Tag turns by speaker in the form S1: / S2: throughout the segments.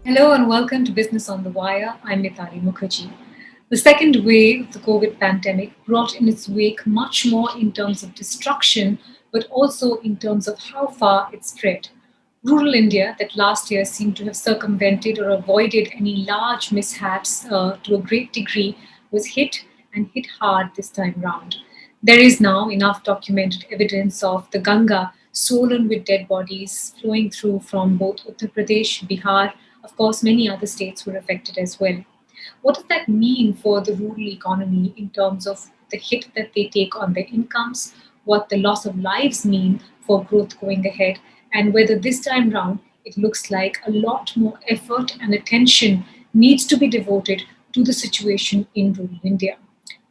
S1: Hello and welcome to Business on the Wire. I'm Mitali Mukherjee. The second wave of the COVID pandemic brought in its wake much more in terms of destruction, but also in terms of how far it spread. Rural India, that last year seemed to have circumvented or avoided any large mishaps to a great degree, was hit and hit hard this time round. There is now enough documented evidence of the Ganga swollen with dead bodies flowing through from both Uttar Pradesh, Bihar, of course, many other states were affected as well. What does that mean for the rural economy in terms of the hit that they take on their incomes, what the loss of lives mean for growth going ahead, and whether this time round it looks like a lot more effort and attention needs to be devoted to the situation in rural India.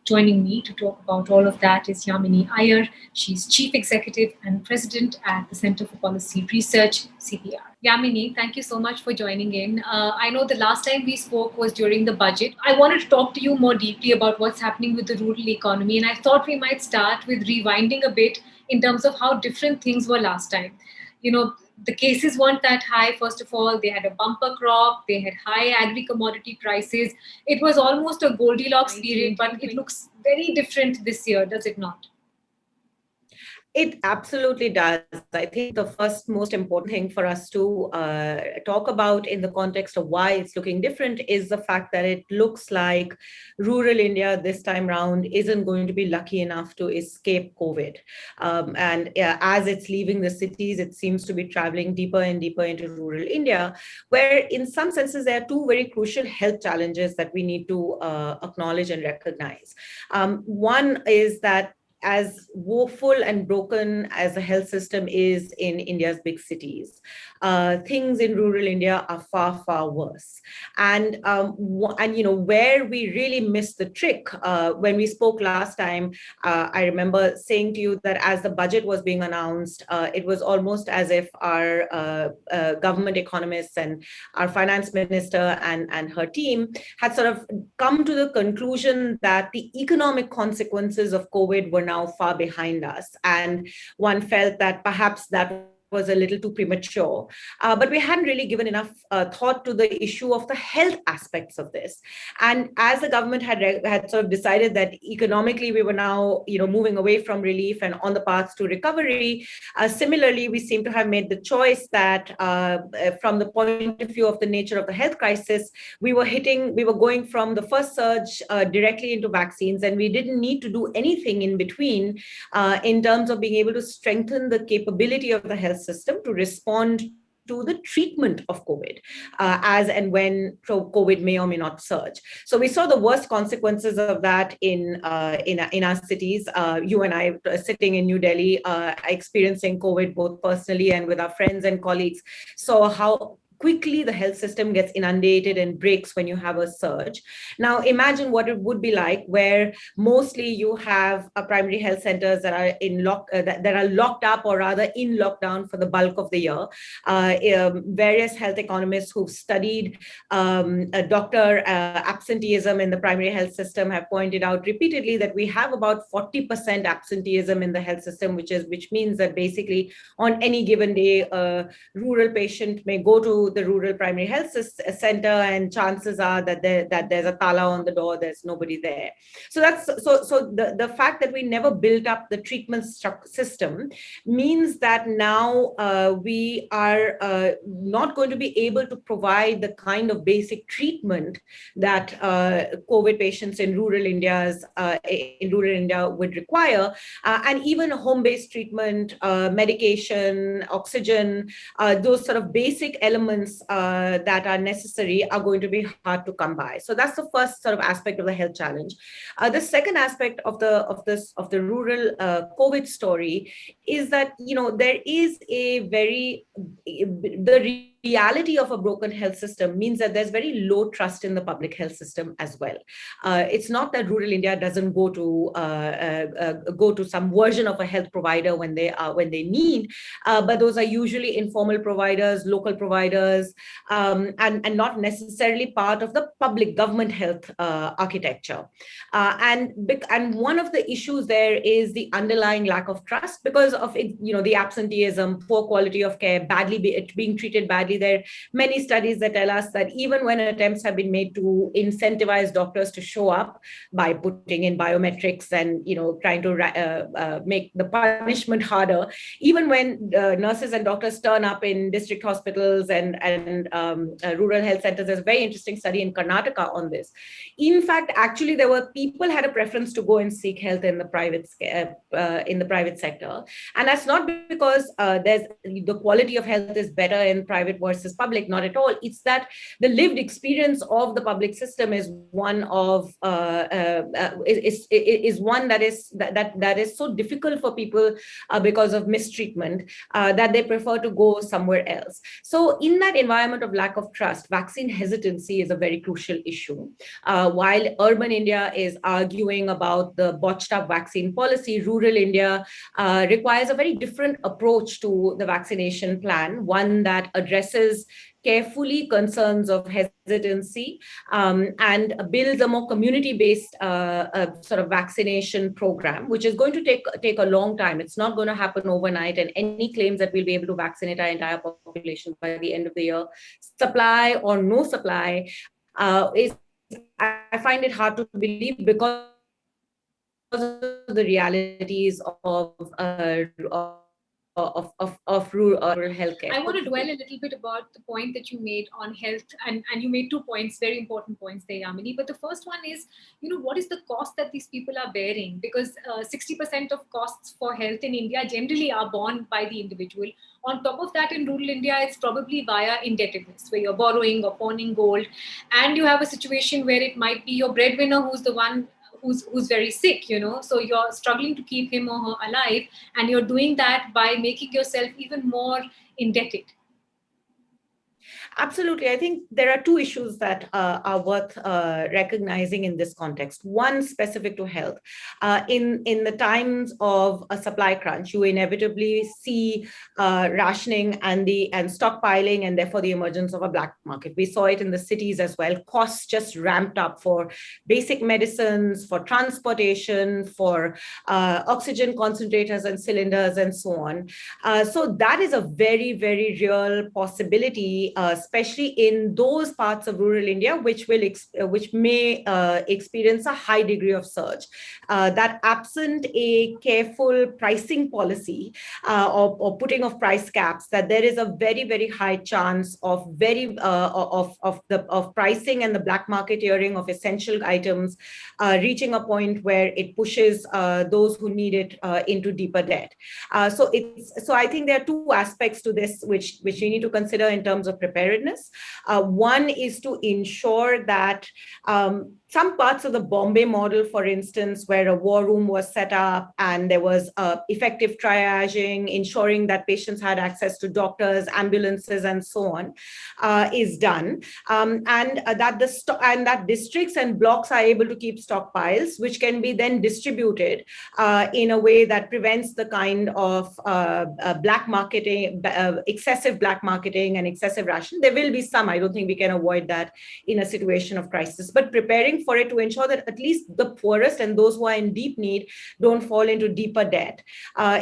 S1: Joining me to talk about all of that is Yamini Aiyar. She's Chief Executive and President at the Center for Policy Research, CPR. Yamini, thank you so much for joining in. I know the last time we spoke was during the budget. I wanted to talk to you more deeply about what's happening with the rural economy, and I thought we might start with rewinding a bit in terms of how different things were last time. The cases weren't that high. First of all, they had a bumper crop, they had high agri commodity prices. It was almost a Goldilocks period, but it looks very different this year, does it not?
S2: It absolutely does. I think the first most important thing for us to talk about in the context of why it's looking different is the fact that it looks like rural India this time round isn't going to be lucky enough to escape COVID. And as it's leaving the cities, it seems to be traveling deeper and deeper into rural India, where in some senses there are two very crucial health challenges that we need to acknowledge and recognize. One is that as woeful and broken as the health system is in India's big cities, things in rural India are far, far worse. And where we really missed the trick when we spoke last time, I remember saying to you that as the budget was being announced, it was almost as if our government economists and our finance minister and her team had sort of come to the conclusion that the economic consequences of COVID were now far behind us. And one felt that perhaps that was a little too premature. But we hadn't really given enough thought to the issue of the health aspects of this. And as the government had sort of decided that economically we were now moving away from relief and on the path to recovery, similarly, we seem to have made the choice that from the point of view of the nature of the health crisis, we were going from the first surge directly into vaccines, and we didn't need to do anything in between in terms of being able to strengthen the capability of the health system to respond to the treatment of COVID as and when COVID may or may not surge. So we saw the worst consequences of that in our cities. You and I sitting in New Delhi, experiencing COVID both personally and with our friends and colleagues, saw how quickly the health system gets inundated and breaks when you have a surge. Now, imagine what it would be like where mostly you have primary health centers that are that are locked up, or rather in lockdown for the bulk of the year. Various health economists who've studied doctor absenteeism in the primary health system have pointed out repeatedly that we have about 40% absenteeism in the health system, which means that basically on any given day, a rural patient may go to the rural primary health center, and chances are that there's a tala on the door, there's nobody there. So the fact that we never built up the treatment system means that now we are not going to be able to provide the kind of basic treatment that COVID patients in rural India would require, and even home-based treatment, medication, oxygen, those sort of basic elements that are necessary are going to be hard to come by. So that's the first sort of aspect of the health challenge. The second aspect of the rural COVID story is that there is the reality of a broken health system means that there's very low trust in the public health system as well. It's not that rural India doesn't go to some version of a health provider when they need, but those are usually informal providers, local providers, and not necessarily part of the public government health architecture. And one of the issues there is the underlying lack of trust because of it, the absenteeism, poor quality of care, being treated badly. There are many studies that tell us that even when attempts have been made to incentivize doctors to show up by putting in biometrics and trying to make the punishment harder, even when nurses and doctors turn up in district hospitals and rural health centers. There's a very interesting study in Karnataka on this. In fact, actually, there were people had a preference to go and seek health in the private sector, and that's not because the quality of health is better in private versus public. Not at all. It's that the lived experience of the public system is one of is one that is so difficult for people because of mistreatment that they prefer to go somewhere else. So in that environment of lack of trust, vaccine hesitancy is a very crucial issue. While urban India is arguing about the botched up vaccine policy, rural India requires a very different approach to the vaccination plan, one that addresses carefully concerns of hesitancy and builds a more community-based sort of vaccination program, which is going to take a long time. It's not going to happen overnight, and any claims that we'll be able to vaccinate our entire population by the end of the year, supply or no supply, I find it hard to believe because of the realities of rural healthcare.
S1: I want to dwell a little bit about the point that you made on health, and you made 2 points, very important points there, Yamini. But the first one is, what is the cost that these people are bearing? Because 60% of costs for health in India generally are borne by the individual. On top of that, in rural India, it's probably via indebtedness, where you're borrowing or pawning gold, and you have a situation where it might be your breadwinner who's the one who's very sick, so you're struggling to keep him or her alive, and you're doing that by making yourself even more indebted.
S2: Absolutely. I think there are two issues that are worth recognizing in this context. One specific to health. In the times of a supply crunch, you inevitably see rationing and stockpiling, and therefore the emergence of a black market. We saw it in the cities as well. Costs just ramped up for basic medicines, for transportation, for oxygen concentrators and cylinders, and so on. So that is a very, very real possibility, especially in those parts of rural India which may experience a high degree of surge. That absent a careful pricing policy or putting of price caps, that there is a very, very high chance of pricing and the black marketeering of essential items reaching a point where it pushes those who need it into deeper debt. So I think there are two aspects to this which we need to consider in terms of preparedness. One is to ensure that some parts of the Bombay model, for instance, where a war room was set up and there was effective triaging, ensuring that patients had access to doctors, ambulances, and so on, is done, and that districts and blocks are able to keep stockpiles, which can be then distributed in a way that prevents the kind of black marketing, excessive black marketing, and excessive ration. There will be some. I don't think we can avoid that in a situation of crisis, but preparing for it to ensure that at least the poorest and those who are in deep need don't fall into deeper debt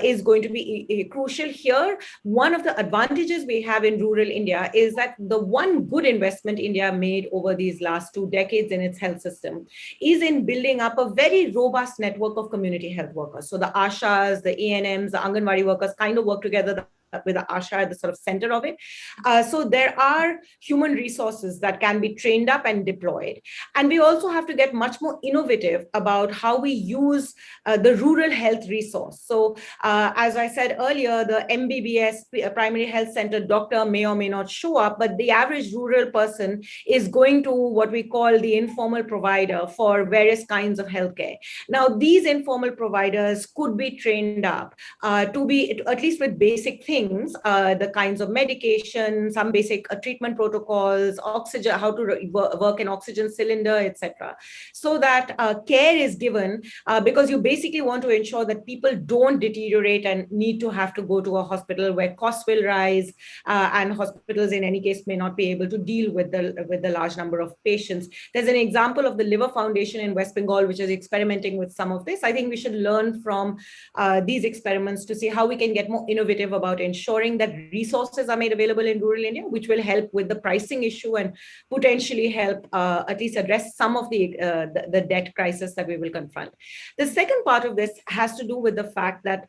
S2: is going to be crucial here. One of the advantages we have in rural India is that the one good investment India made over these last 2 decades in its health system is in building up a very robust network of community health workers. So the ASHAs, the ANMs, the Anganwadi workers kind of work together with the ASHA at the sort of center of it. So there are human resources that can be trained up and deployed. And we also have to get much more innovative about how we use the rural health resource. So as I said earlier, the MBBS primary health center doctor may or may not show up, but the average rural person is going to what we call the informal provider for various kinds of healthcare. Now, these informal providers could be trained up to be, at least with basic things, things, the kinds of medication, some basic treatment protocols, oxygen, how to work an oxygen cylinder, etc., so that care is given, because you basically want to ensure that people don't deteriorate and need to have to go to a hospital where costs will rise, and hospitals in any case may not be able to deal with the large number of patients. There's an example of the Liver Foundation in West Bengal, which is experimenting with some of this. I think we should learn from these experiments to see how we can get more innovative about ensuring that resources are made available in rural India, which will help with the pricing issue and potentially help at least address some of the debt crisis that we will confront. The second part of this has to do with the fact that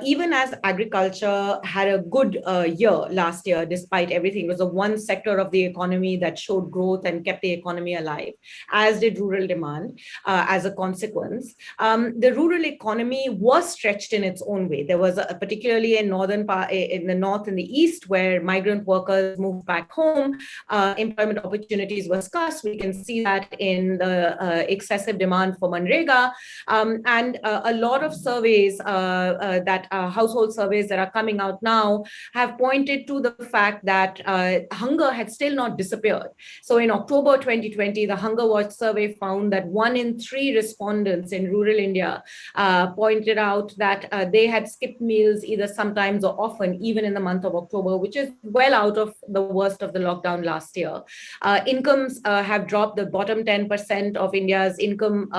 S2: even as agriculture had a good year last year, despite everything, it was the one sector of the economy that showed growth and kept the economy alive, as did rural demand as a consequence. The rural economy was stretched in its own way. There was particularly in in the north and the east, where migrant workers moved back home, employment opportunities were scarce. We can see that in the excessive demand for Manrega, and a lot of surveys household surveys that are coming out now have pointed to the fact that hunger had still not disappeared. So in October 2020, the Hunger Watch survey found that 1 in 3 respondents in rural India pointed out that they had skipped meals either sometimes or often, even in the month of October, which is well out of the worst of the lockdown last year. Incomes have dropped. The bottom 10% of India's income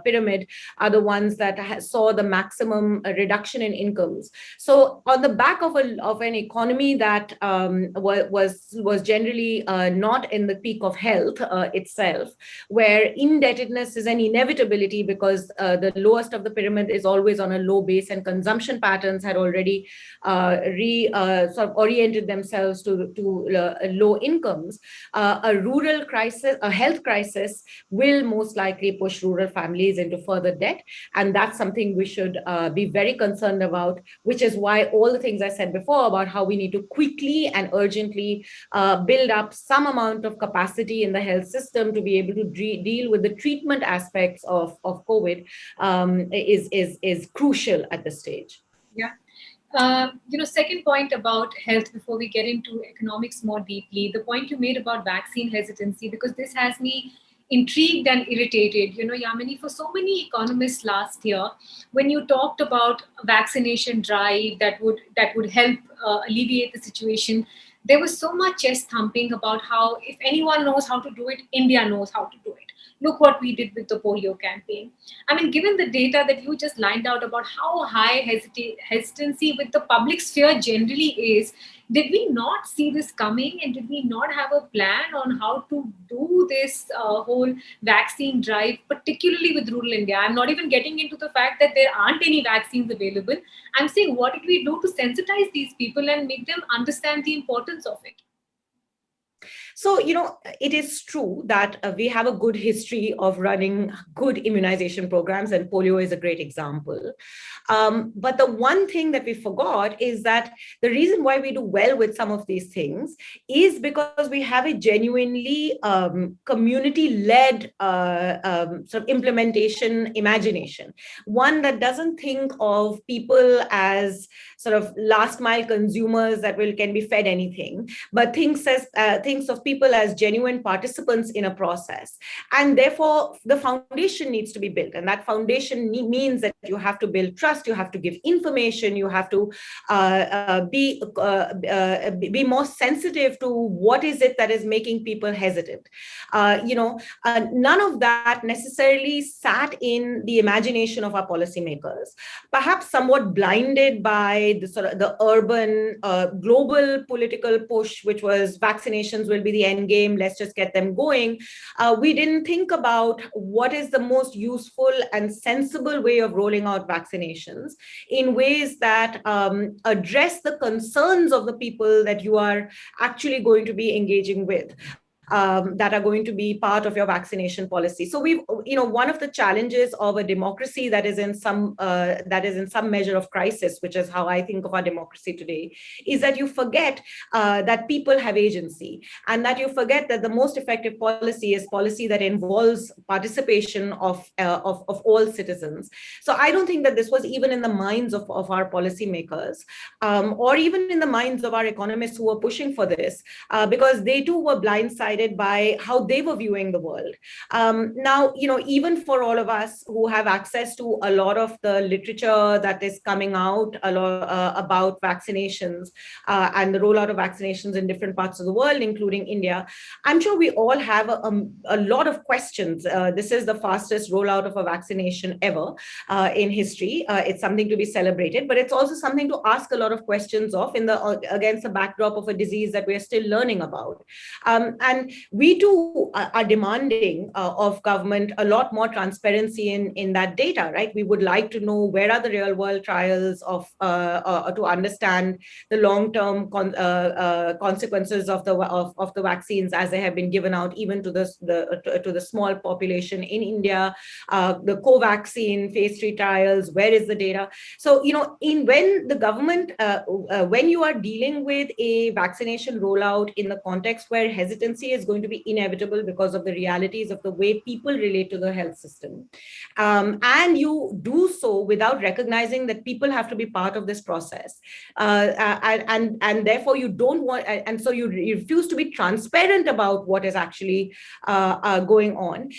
S2: pyramid are the ones that saw the maximum reduction in incomes. So on the back of an economy that was generally not in the peak of health itself, where indebtedness is an inevitability because the lowest of the pyramid is always on a low base, and consumption patterns had already sort of oriented themselves to low incomes. A rural crisis, a health crisis, will most likely push rural families into further debt, and that's something we should be very concerned about, which is why all the things I said before about how we need to quickly and urgently build up some amount of capacity in the health system to be able to deal with the treatment aspects of COVID is crucial at this stage.
S1: Yeah. Second point about health before we get into economics more deeply, the point you made about vaccine hesitancy, because this has me intrigued and irritated. Yamini, for so many economists last year, when you talked about a vaccination drive that would help alleviate the situation, there was so much chest thumping about how if anyone knows how to do it, India knows how to do it. Look what we did with the polio campaign. I mean, given the data that you just lined out about how high hesitancy with the public sphere generally is, did we not see this coming, and did we not have a plan on how to do this whole vaccine drive, particularly with rural India? I'm not even getting into the fact that there aren't any vaccines available. I'm saying, what did we do to sensitize these people and make them understand the importance of it?
S2: So, it is true that we have a good history of running good immunization programs, and polio is a great example. But the one thing that we forgot is that the reason why we do well with some of these things is because we have a genuinely community-led sort of implementation imagination, one that doesn't think of people as sort of last mile consumers that can be fed anything, but thinks of people as genuine participants in a process. And therefore, the foundation needs to be built. And that foundation means that you have to build trust, you have to give information, you have to be more sensitive to what is it that is making people hesitant. None of that necessarily sat in the imagination of our policymakers, perhaps somewhat blinded by the urban global political push, which was vaccinations will be the end game, let's just get them going. We didn't think about what is the most useful and sensible way of rolling out vaccinations in ways that address the concerns of the people that you are actually going to be engaging with. that are going to be part of your vaccination policy. So one of the challenges of a democracy that is in some measure of crisis, which is how I think of our democracy today, is that you forget that people have agency, and that you forget that the most effective policy is policy that involves participation of all citizens. So I don't think that this was even in the minds of our policymakers, or even in the minds of our economists who were pushing for this, because they too were blindsided by how they were viewing the world. Now, even for all of us who have access to a lot of the literature that is coming out about vaccinations and the rollout of vaccinations in different parts of the world, including India, I'm sure we all have a lot of questions. This is the fastest rollout of a vaccination ever in history. It's something to be celebrated, but it's also something to ask a lot of questions of against the backdrop of a disease that we're still learning about. And we too are demanding of government a lot more transparency in that data, right? We would like to know where are the real world trials to understand the long-term consequences of the vaccines as they have been given out, even to the small population in India. The Covaxin phase 3 trials, where is the data? So when the government, when you are dealing with a vaccination rollout in the context where hesitancy is going to be inevitable because of the realities of the way people relate to the health system, and you do so without recognizing that people have to be part of this process, and therefore you don't want, and so you refuse to be transparent about what is actually going on,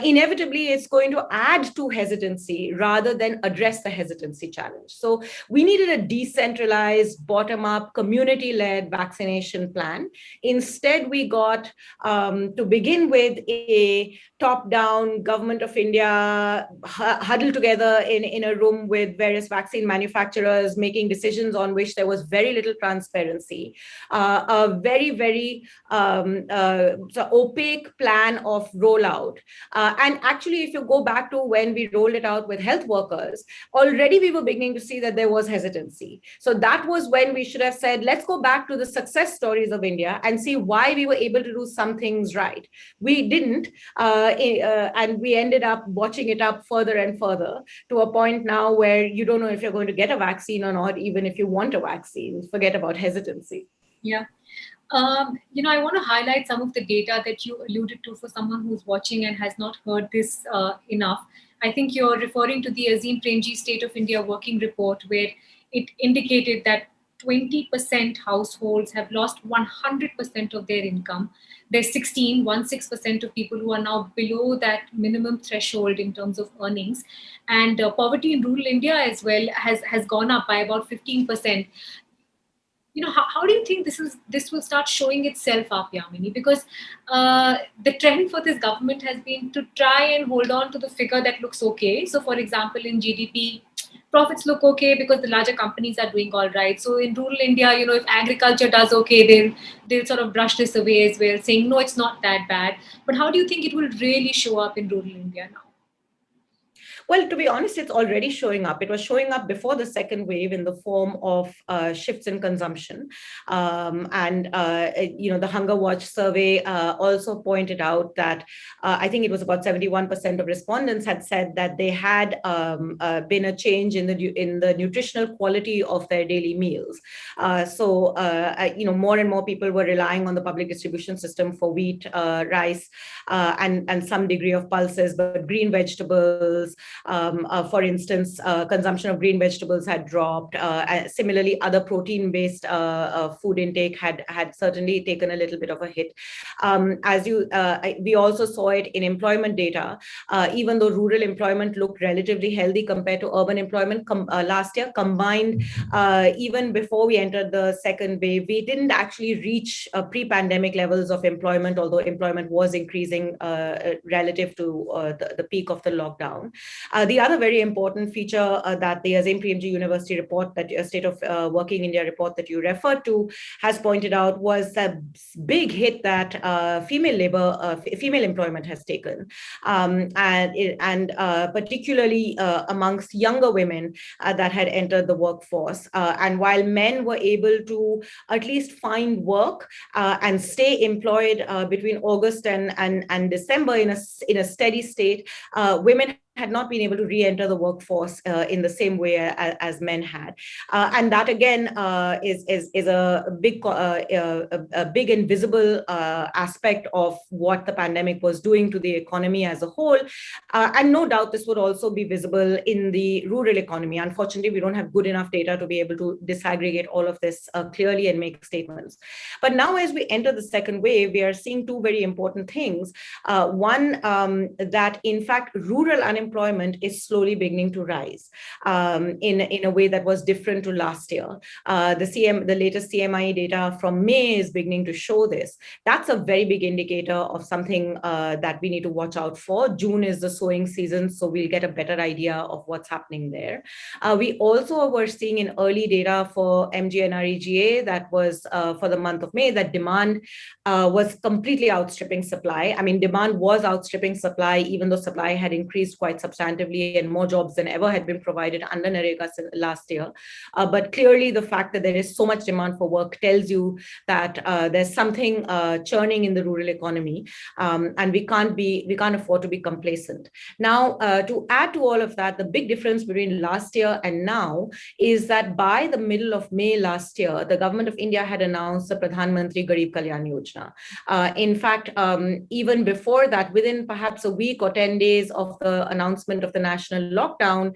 S2: inevitably it's going to add to hesitancy rather than address the hesitancy challenge. So we needed a decentralized, bottom-up, community-led vaccination plan. Instead, we got, to begin with, a top-down government of India huddled together in a room with various vaccine manufacturers, making decisions on which there was very little transparency, a very, very opaque plan of rollout. And actually, if you go back to when we rolled it out with health workers, already we were beginning to see that there was hesitancy. So that was when we should have said, let's go back to the success stories of India and see why we were able to do some things right. We didn't, and we ended up watching it up further and further to a point now where you don't know if you're going to get a vaccine or not, even if you want a vaccine. Forget about hesitancy.
S1: Yeah. I want to highlight some of the data that you alluded to for someone who's watching and has not heard this enough. I think you're referring to the Azim Premji State of India Working Report, where it indicated that 20% households have lost 100% of their income. There's 16% of people who are now below that minimum threshold in terms of earnings. And poverty in rural India as well has gone up by about 15%. How do you think this will start showing itself up, Yamini? Because the trend for this government has been to try and hold on to the figure that looks okay. So, for example, in GDP, profits look okay because the larger companies are doing all right. So in rural India, if agriculture does okay, they'll sort of brush this away as well, saying no, it's not that bad. But how do you think it will really show up in rural India now?
S2: Well, to be honest, it's already showing up. It was showing up before the second wave in the form of shifts in consumption. The Hunger Watch survey also pointed out that I think it was about 71% of respondents had said that they had been a change in the nutritional quality of their daily meals. More and more people were relying on the public distribution system for wheat, rice, and some degree of pulses, but green vegetables, for instance, consumption of green vegetables had dropped. Similarly, other protein-based food intake had certainly taken a little bit of a hit. We also saw it in employment data. Even though rural employment looked relatively healthy compared to urban employment last year, combined, even before we entered the second wave, we didn't actually reach pre-pandemic levels of employment, although employment was increasing relative to the peak of the lockdown. The other very important feature that the Azim Premji University report, that State of Working India report that you referred to, has pointed out was a big hit that female employment has taken, and particularly amongst younger women that had entered the workforce. And while men were able to at least find work and stay employed between August and December in a steady state, women had not been able to re-enter the workforce in the same way as men had, and that again is a big invisible aspect of what the pandemic was doing to the economy as a whole, and no doubt this would also be visible in the rural economy. Unfortunately, we don't have good enough data to be able to disaggregate all of this clearly and make statements. But now, as we enter the second wave, we are seeing two very important things. One, that in fact rural unemployment is slowly beginning to rise in a way that was different to last year. The latest CMI data from May is beginning to show this. That's a very big indicator of something that we need to watch out for. June is the sowing season, so we'll get a better idea of what's happening there. We also were seeing in early data for MGNREGA that was for the month of May that demand was completely outstripping supply. I mean, demand was outstripping supply, even though supply had increased quite substantively and more jobs than ever had been provided under NREGA last year. But clearly, the fact that there is so much demand for work tells you that there's something churning in the rural economy, and we can't afford to be complacent. Now, to add to all of that, the big difference between last year and now is that by the middle of May last year, the government of India had announced the Pradhan Mantri Garib Kalyan Yojana. In fact, even before that, within perhaps a week or 10 days of the announcement of the national lockdown,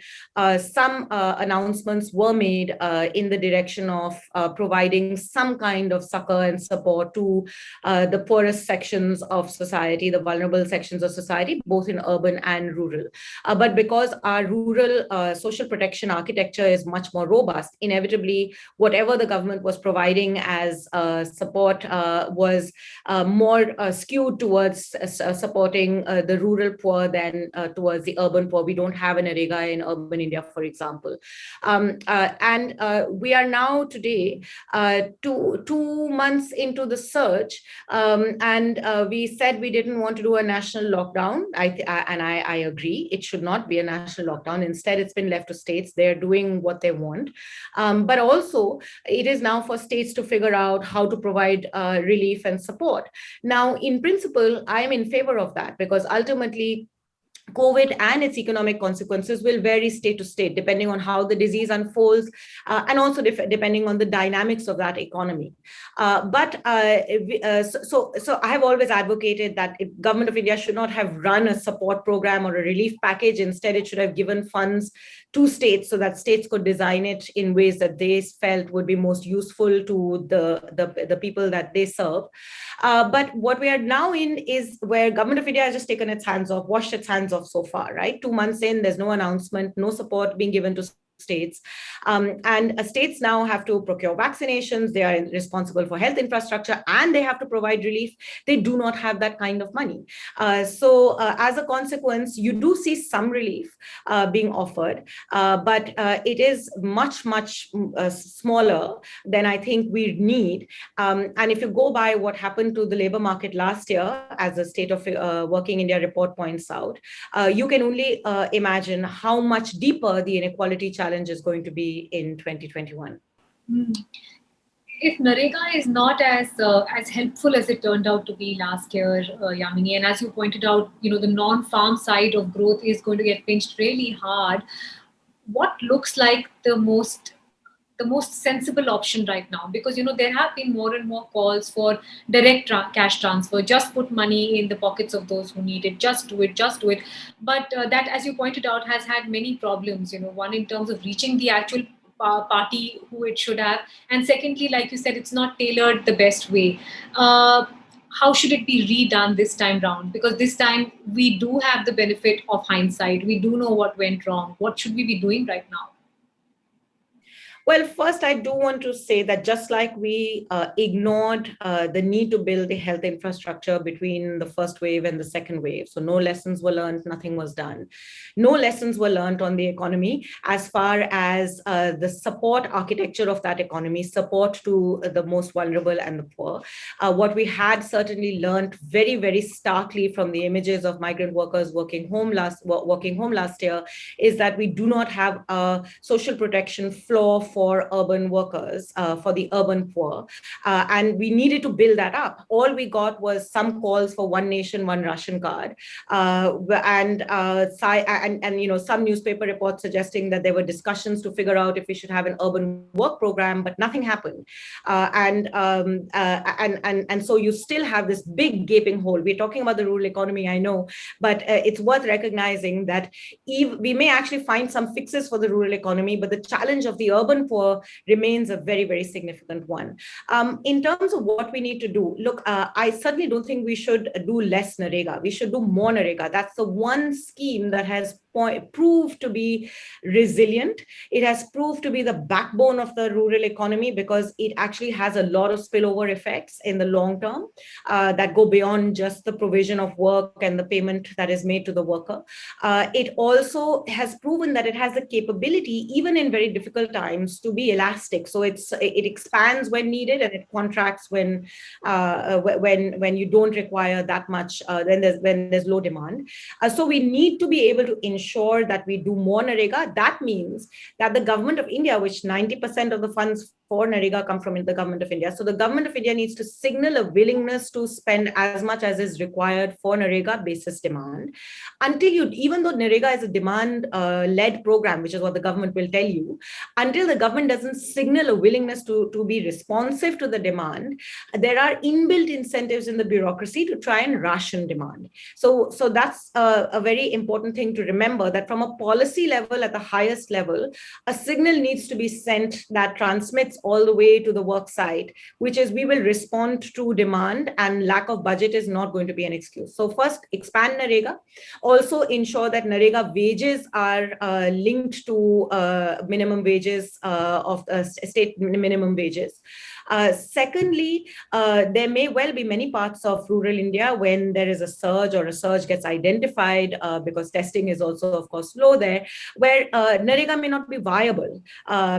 S2: some announcements were made in the direction of providing some kind of succor and support to the poorest sections of society, the vulnerable sections of society, both in urban and rural. But because our rural social protection architecture is much more robust, inevitably, whatever the government was providing as support was more skewed towards supporting the rural poor than towards the urban poor. We don't have an NREGA in urban India, for example. And we are now today 2 months into the surge, and we said we didn't want to do a national lockdown. I agree. It should not be a national lockdown. Instead, it's been left to states. They're doing what they want. But also, it is now for states to figure out how to provide relief and support. Now, in principle, I'm in favor of that because ultimately, COVID and its economic consequences will vary state to state, depending on how the disease unfolds, and also depending on the dynamics of that economy. So I have always advocated that Government of India should not have run a support program or a relief package. Instead, it should have given funds to states so that states could design it in ways that they felt would be most useful to the people that they serve. But what we are now in is where Government of India has just taken its hands off, washed its hands off so far, right? 2 months in, there's no announcement, no support being given to states. And states now have to procure vaccinations. They are responsible for health infrastructure and they have to provide relief. They do not have that kind of money. So as a consequence, you do see some relief being offered, but it is much, much smaller than I think we need. And if you go by what happened to the labor market last year, as the State of Working India report points out, you can only imagine how much deeper the inequality challenge is going to be in 2021.
S1: If NREGA is not as helpful as it turned out to be last year, Yamini, and as you pointed out, the non-farm side of growth is going to get pinched really hard. What looks like the most sensible option right now? Because there have been more and more calls for direct cash transfer. Just put money in the pockets of those who need it. Just do it. But that, as you pointed out, has had many problems. One in terms of reaching the actual party who it should have, and secondly, like you said, it's not tailored the best way. How should it be redone this time round? Because this time we do have the benefit of hindsight. We do know what went wrong. What should we be doing right now?
S2: Well, first, I do want to say that just like we ignored the need to build a health infrastructure between the first wave and the second wave, so no lessons were learned, nothing was done. No lessons were learned on the economy as far as the support architecture of that economy, support to the most vulnerable and the poor. What we had certainly learned very, very starkly from the images of migrant workers working home last year is that we do not have a social protection floor for urban workers, for the urban poor. And we needed to build that up. All we got was some calls for one nation, one ration card. Some newspaper reports suggesting that there were discussions to figure out if we should have an urban work program, but nothing happened. And so you still have this big gaping hole. We're talking about the rural economy, I know, but it's worth recognizing that we may actually find some fixes for the rural economy, but the challenge of the urban poor remains a very, very significant one. In terms of what we need to do, look, I certainly don't think we should do less Narega. We should do more Narega. That's the one scheme that has proved to be resilient. It has proved to be the backbone of the rural economy because it actually has a lot of spillover effects in the long term that go beyond just the provision of work and the payment that is made to the worker. It also has proven that it has the capability, even in very difficult times, to be elastic. So it expands when needed and it contracts when you don't require that much, when there's low demand. So we need to be able to ensure that we do more Narega. That means that the government of India, which 90% of the funds for Narega come from the government of India. So the government of India needs to signal a willingness to spend as much as is required for Narega basis demand. Even though Narega is a demand-led program, which is what the government will tell you, until the government doesn't signal a willingness to be responsive to the demand, there are inbuilt incentives in the bureaucracy to try and ration demand. So that's a very important thing to remember, that from a policy level, at the highest level, a signal needs to be sent that transmits all the way to the work site, which is we will respond to demand and lack of budget is not going to be an excuse. So first, expand Narega. Also ensure that Narega wages are linked to minimum wages of state minimum wages. Secondly, there may well be many parts of rural India when there is a surge or a surge gets identified because testing is also, of course, low there, where Narega may not be viable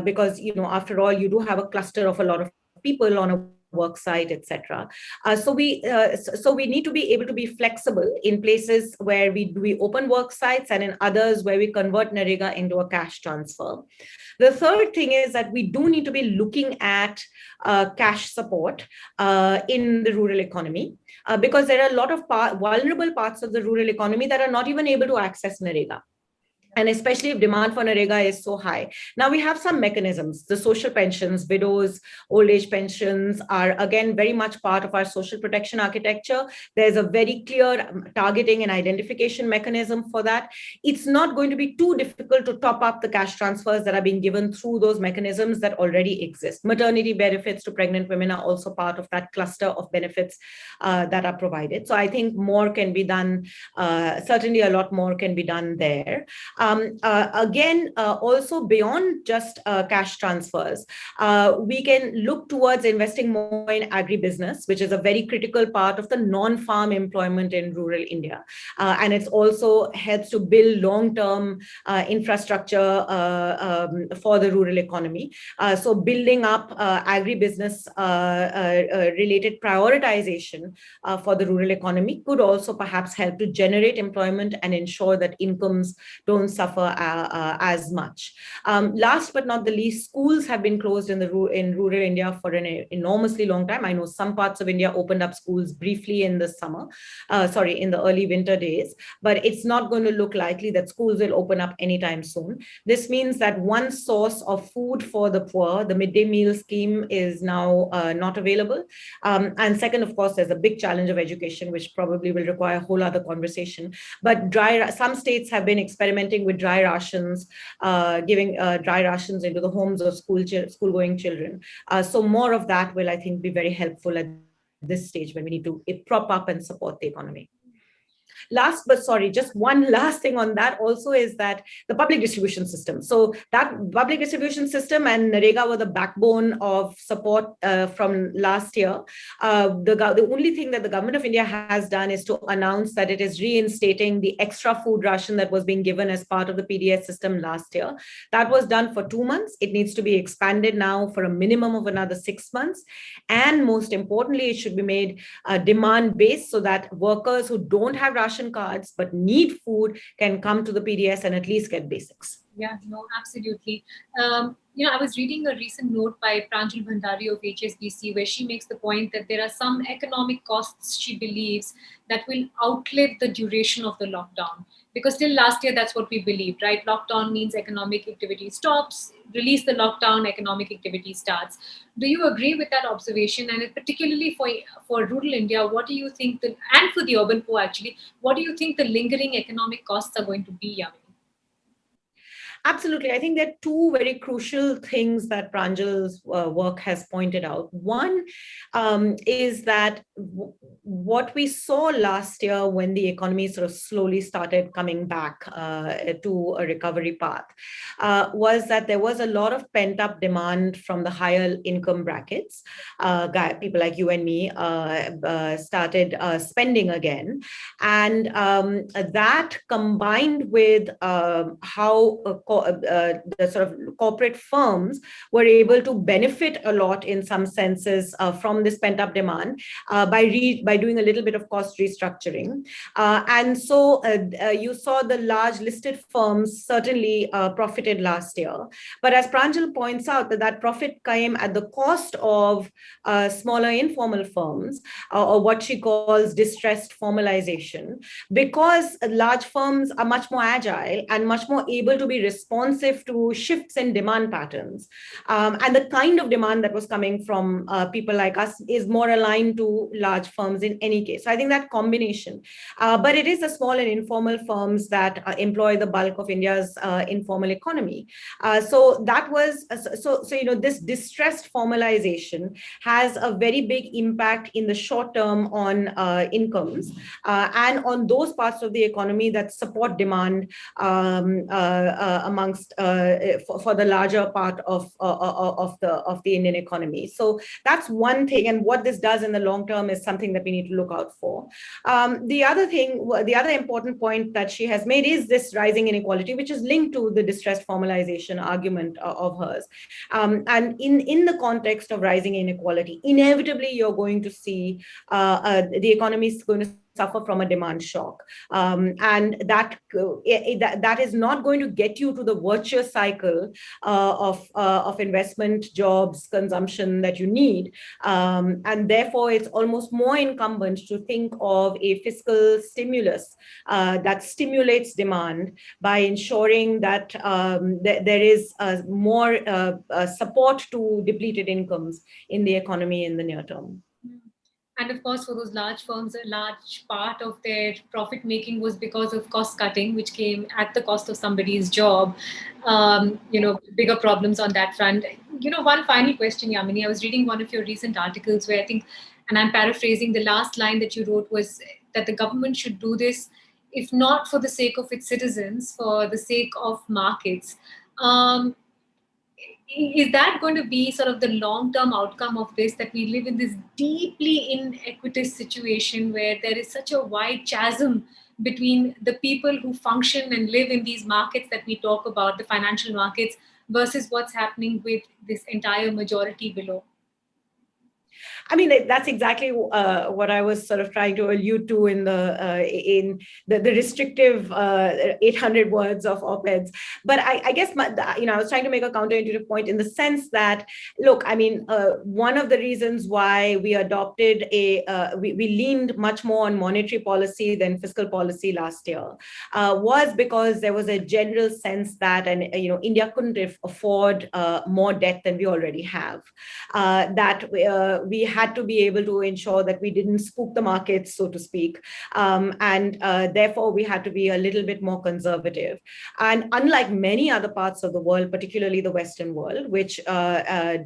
S2: because, after all, you do have a cluster of a lot of people on a work site, etc. So we need to be able to be flexible in places where we open work sites and in others where we convert Narega into a cash transfer. The third thing is that we do need to be looking at cash support in the rural economy because there are a lot of vulnerable parts of the rural economy that are not even able to access Narega. And especially if demand for Narega is so high. Now we have some mechanisms. The social pensions, widows, old age pensions are again very much part of our social protection architecture. There's a very clear targeting and identification mechanism for that. It's not going to be too difficult to top up the cash transfers that are being given through those mechanisms that already exist. Maternity benefits to pregnant women are also part of that cluster of benefits that are provided. So I think more can be done. Certainly a lot more can be done there. Also beyond just cash transfers, we can look towards investing more in agribusiness, which is a very critical part of the non-farm employment in rural India. And it also helps to build long-term infrastructure for the rural economy. So building up agribusiness related prioritization for the rural economy could also perhaps help to generate employment and ensure that incomes don't suffer as much. Last but not the least, schools have been closed in rural India for an enormously long time. I know some parts of India opened up schools briefly in the in the early winter days, but it's not going to look likely that schools will open up anytime soon. This means that one source of food for the poor, the midday meal scheme, is now not available. And second, of course, there's a big challenge of education, which probably will require a whole other conversation. But some states have been experimenting with dry rations, giving dry rations into the homes of school-going children. So more of that will, I think, be very helpful at this stage when we need to prop up and support the economy. Just one last thing on that also is that the public distribution system. So that public distribution system and Narega were the backbone of support from last year. The only thing that the government of India has done is to announce that it is reinstating the extra food ration that was being given as part of the PDS system last year. That was done for 2 months. It needs to be expanded now for a minimum of another 6 months. And most importantly, it should be made demand-based so that workers who don't have ration cards but need food can come to the PDS and at least get basics.
S1: Yeah, no, absolutely. I was reading a recent note by Pranjal Bhandari of HSBC where she makes the point that there are some economic costs she believes that will outlive the duration of the lockdown. Because till last year, that's what we believed, right? Lockdown means economic activity stops, release the lockdown, economic activity starts. Do you agree with that observation? And particularly for rural India, what do you think, and for the urban poor actually, what do you think the lingering economic costs are going to be, Yamini?
S2: Absolutely. I think there are two very crucial things that Pranjal's work has pointed out. One is that what we saw last year when the economy sort of slowly started coming back to a recovery path was that there was a lot of pent-up demand from the higher income brackets. People like you and me started spending again. And that combined with how the sort of corporate firms were able to benefit a lot in some senses from this pent-up demand by doing a little bit of cost restructuring. And so you saw the large listed firms certainly profited last year. But as Pranjal points out, that profit came at the cost of smaller informal firms, or what she calls distressed formalization, because large firms are much more agile and much more able to be responsive to shifts in demand patterns. And the kind of demand that was coming from people like us is more aligned to large firms in any case. So I think that combination. But it is the small and informal firms that employ the bulk of India's informal economy. So this distressed formalization has a very big impact in the short term on incomes and on those parts of the economy that support demand amongst for the larger part of the Indian economy. So that's one thing, and what this does in the long term is something that we need to look out for. The other important point that she has made is this rising inequality, which is linked to the distressed formalization argument of hers. And in the context of rising inequality, inevitably you're going to see the economy is going to suffer from a demand shock. And that is not going to get you to the virtuous cycle of investment, jobs, consumption that you need. And therefore, it's almost more incumbent to think of a fiscal stimulus that stimulates demand by ensuring that there is more support to depleted incomes in the economy in the near term.
S1: And of course, for those large firms, a large part of their profit making was because of cost cutting, which came at the cost of somebody's job. Bigger problems on that front. One final question, Yamini. I was reading one of your recent articles where I think, and I'm paraphrasing, the last line that you wrote was that the government should do this, if not for the sake of its citizens, for the sake of markets. Is that going to be sort of the long-term outcome of this, that we live in this deeply inequitous situation where there is such a wide chasm between the people who function and live in these markets that we talk about, the financial markets, versus what's happening with this entire majority below?
S2: I mean, that's exactly what I was sort of trying to allude to in the restrictive 800 words of op-eds. But I guess I was trying to make a counterintuitive point in the sense that, look, I mean, one of the reasons why we adopted we leaned much more on monetary policy than fiscal policy last year was because there was a general sense that, India couldn't afford more debt than we already have. That we had to be able to ensure that we didn't spook the markets, so to speak. And therefore, we had to be a little bit more conservative. And unlike many other parts of the world, particularly the Western world, which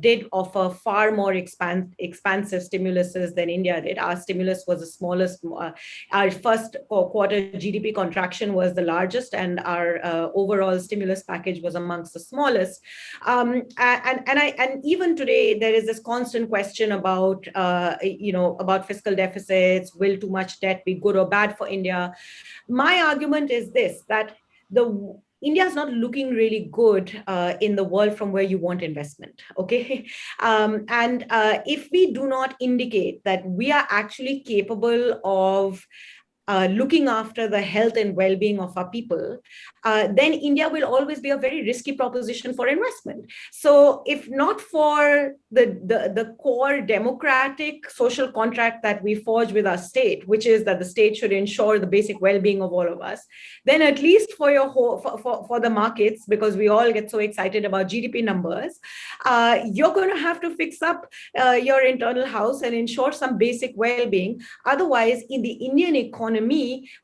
S2: did offer far more expansive stimuluses than India did, our stimulus was the smallest. Our first quarter GDP contraction was the largest, and our overall stimulus package was amongst the smallest. And even today, there is this constant question about about fiscal deficits. Will too much debt be good or bad for India? My argument is this: that India is not looking really good in the world from where you want investment. Okay, and if we do not indicate that we are actually capable of looking after the health and well-being of our people, then India will always be a very risky proposition for investment. So if not for the core democratic social contract that we forge with our state, which is that the state should ensure the basic well-being of all of us, then at least for for the markets, because we all get so excited about GDP numbers, you're going to have to fix up your internal house and ensure some basic well-being. Otherwise, in the Indian economy,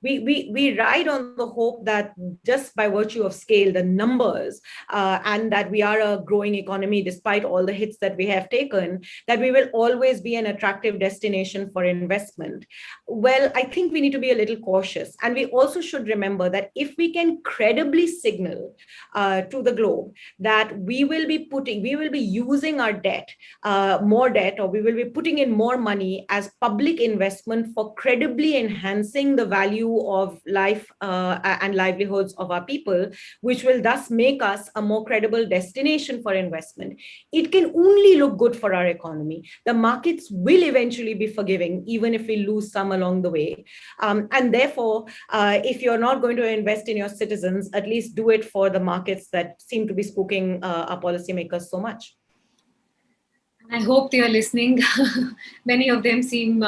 S2: we ride on the hope that just by virtue of scale, the numbers, and that we are a growing economy despite all the hits that we have taken, that we will always be an attractive destination for investment. Well, I think we need to be a little cautious. And we also should remember that if we can credibly signal to the globe that we will be using our debt, more debt, or we will be putting in more money as public investment for credibly enhancing the value of life and livelihoods of our people, which will thus make us a more credible destination for investment, it can only look good for our economy. The markets will eventually be forgiving, even if we lose some along the way. And therefore, if you're not going to invest in your citizens, at least do it for the markets that seem to be spooking our policymakers so much.
S1: I hope they are listening. Many of them seem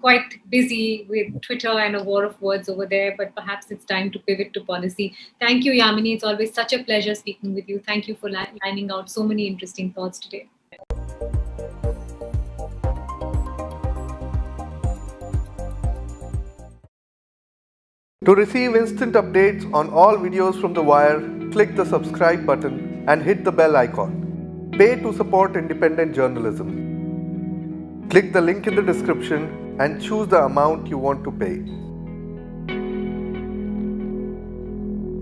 S1: quite busy with Twitter and a war of words over there, but perhaps it's time to pivot to policy. Thank you, Yamini. It's always such a pleasure speaking with you. Thank you for lining out so many interesting thoughts today.
S3: To receive instant updates on all videos from The Wire, click the subscribe button and hit the bell icon. Pay to support independent journalism. Click the link in the description and choose the amount you want to pay.